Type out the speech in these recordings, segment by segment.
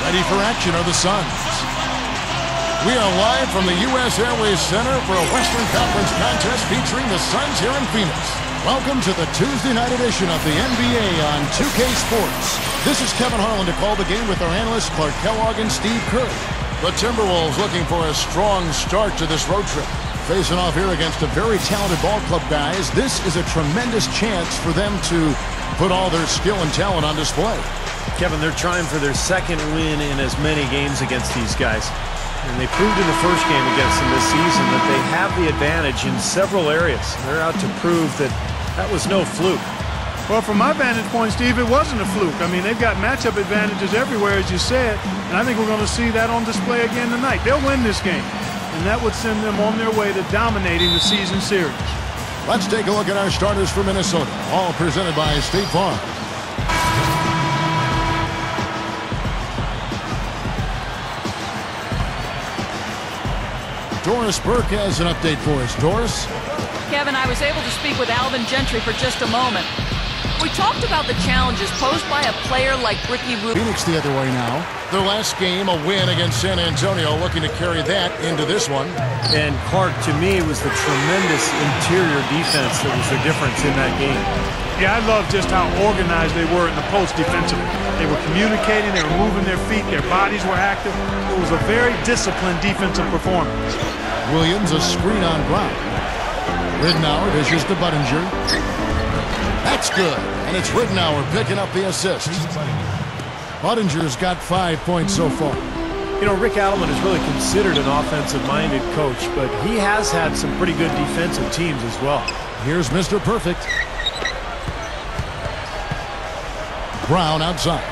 Ready for action are the Suns. We are live from the U.S. Airways Center for a Western Conference contest featuring the Suns here in Phoenix. Welcome to the Tuesday night edition of the NBA on 2K Sports. This is Kevin Harlan to call the game with our analysts Clark Kellogg and Steve Kerr. The Timberwolves looking for a strong start to this road trip. Facing off here against a very talented ball club, guys. This is a tremendous chance for them to put all their skill and talent on display. Kevin, they're trying for their second win in as many games against these guys. And they proved in the first game against them this season that they have the advantage in several areas. They're out to prove that that was no fluke. Well, from my vantage point, Steve, it wasn't a fluke. I mean, they've got matchup advantages everywhere, as you said, and I think we're going to see that on display again tonight. They'll win this game, and that would send them on their way to dominating the season series. Let's take a look at our starters for Minnesota, all presented by State Farm. Doris Burke has an update for us. Doris? Kevin, I was able to speak with Alvin Gentry for just a moment. We talked about the challenges posed by a player like Ricky Rubio. Phoenix the other way now. Their last game, a win against San Antonio, looking to carry that into this one. And Clark, to me, was the tremendous interior defense that was the difference in that game. Yeah, I love just how organized they were in the post defensively. They were communicating, they were moving their feet, their bodies were active. It was a very disciplined defensive performance. Williams, a screen on Brown. Ridnour dishes to Budinger. That's good, and it's Ridnour picking up the assist. Budinger's got 5 points so far. You know, Rick Adelman is really considered an offensive-minded coach, but he has had some pretty good defensive teams as well. Here's Mr. Perfect. Brown outside.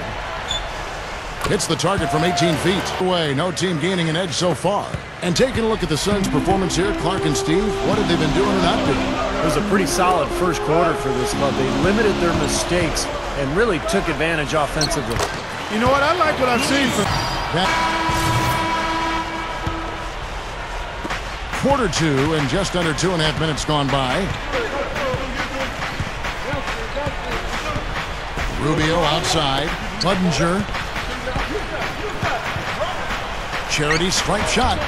Hits the target from 18 feet. Away, no team gaining an edge so far. And taking a look at the Suns' performance here, Clark and Steve, what have they been doing or not doing? It was a pretty solid first quarter for this club. They limited their mistakes and really took advantage offensively. You know what? I like what I've seen from Quarter two and just under 2.5 minutes gone by. Rubio outside. Budinger. Charity strike shot.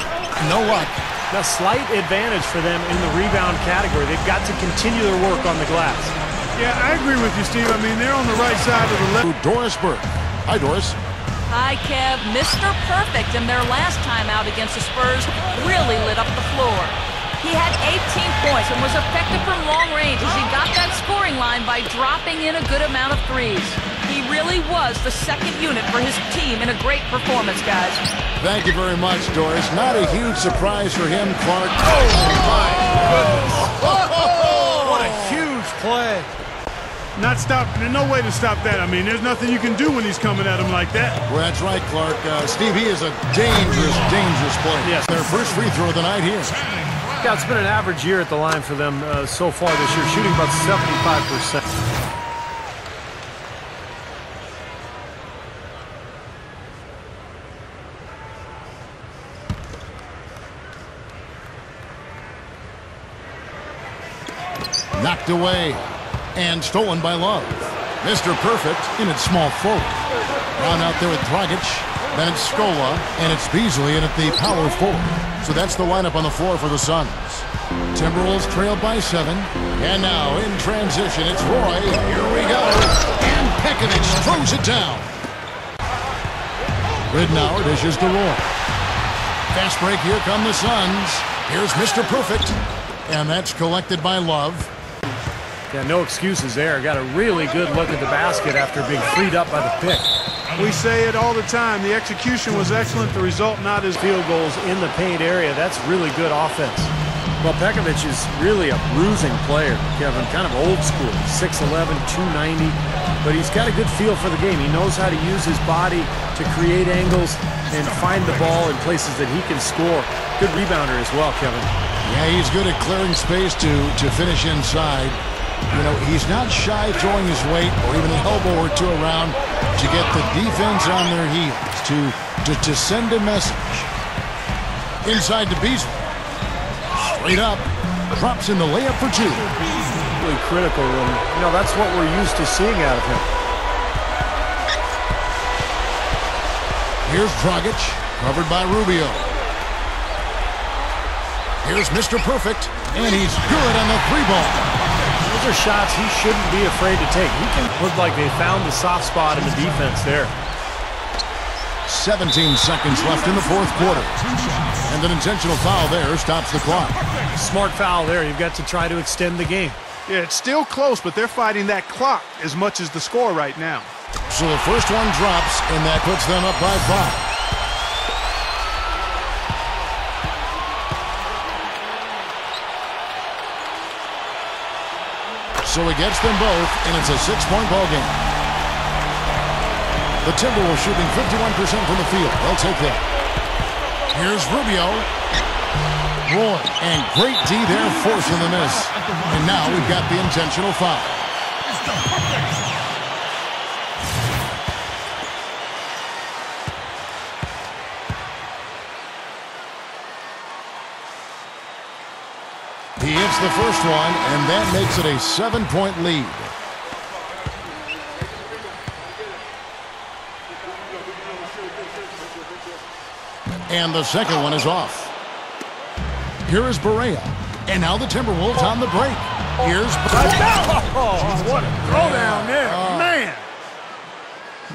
No luck. A slight advantage for them in the rebound category. They've got to continue their work on the glass. Yeah, I agree with you, Steve. I mean, they're on the right side of the left. Doris Burke. Hi, Doris. Hi, Kev. Mr. Perfect in their last time out against the Spurs really lit up the floor. He had 18 points and was effective from long range as he got that scoring line by dropping in a good amount of threes. He really was the second unit for his team in a great performance, guys. Thank you very much, Doris. Not a huge surprise for him, Clark. Oh, my goodness. What a huge play. Not stop. There's no way to stop that. I mean, there's nothing you can do when he's coming at him like that. Well, that's right, Clark. Steve, he is a dangerous, dangerous player. Yes. Their first free throw of the night here. Yeah, it's been an average year at the line for them so far this year, shooting about 75%. Knocked away and stolen by Love. Mr. Perfect in its small forward. Brown out there with Dragic. Then it's Scola, and it's Beasley in at the power forward. So that's the lineup on the floor for the Suns. Timberwolves trailed by 7. And now in transition, it's Roy. Here we go. And Pekovic throws it down. Ridnour dishes to Roy. Fast break, here come the Suns. Here's Mr. Perfect. And that's collected by Love. Yeah, no excuses there. Got a really good look at the basket after being freed up by the pick. We say it all the time. The execution was excellent. The result not as field goals in the paint area. That's really good offense. Well, Pekovic is really a bruising player, Kevin. Kind of old school. 6'11", 290. But he's got a good feel for the game. He knows how to use his body to create angles and find the ball in places that he can score. Good rebounder as well, Kevin. Yeah, he's good at clearing space to finish inside. You know, he's not shy throwing his weight or even an elbow or two around to get the defense on their heels, to send a message. Inside to Beasley. Straight up. Drops in the layup for 2. Really critical, and you know, that's what we're used to seeing out of him. Here's Dragic, covered by Rubio. Here's Mr. Perfect, and he's good on the three ball. Those are shots he shouldn't be afraid to take. He can look like they found the soft spot in the defense there. 17 seconds left in the fourth quarter. And an intentional foul there stops the clock. Smart foul there. You've got to try to extend the game. Yeah, it's still close, but they're fighting that clock as much as the score right now. So the first one drops, and that puts them up by 5. So he gets them both, and it's a 6-point ball game. The Timberwolves shooting 51% from the field. They'll take that. Here's Rubio. Roy, and great D there, forcing the miss. And now we've got the intentional foul. He hits the first one, and that makes it a 7-point lead. And the second one is off. Here is Barea. And now the Timberwolves on the break. Here's Oh, what a throwdown there. Man.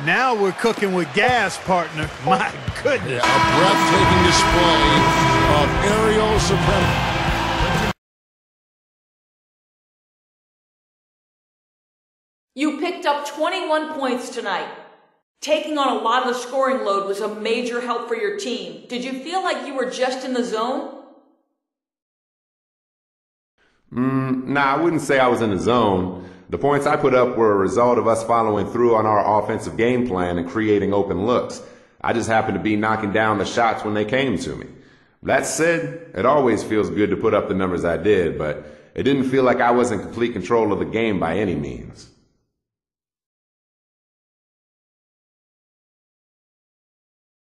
Now we're cooking with gas, partner. My goodness. A breathtaking display of aerial supremacy. You picked up 21 points tonight. Taking on a lot of the scoring load was a major help for your team. Did you feel like you were just in the zone? Nah, I wouldn't say I was in the zone. The points I put up were a result of us following through on our offensive game plan and creating open looks. I just happened to be knocking down the shots when they came to me. That said, it always feels good to put up the numbers I did, but it didn't feel like I was in complete control of the game by any means.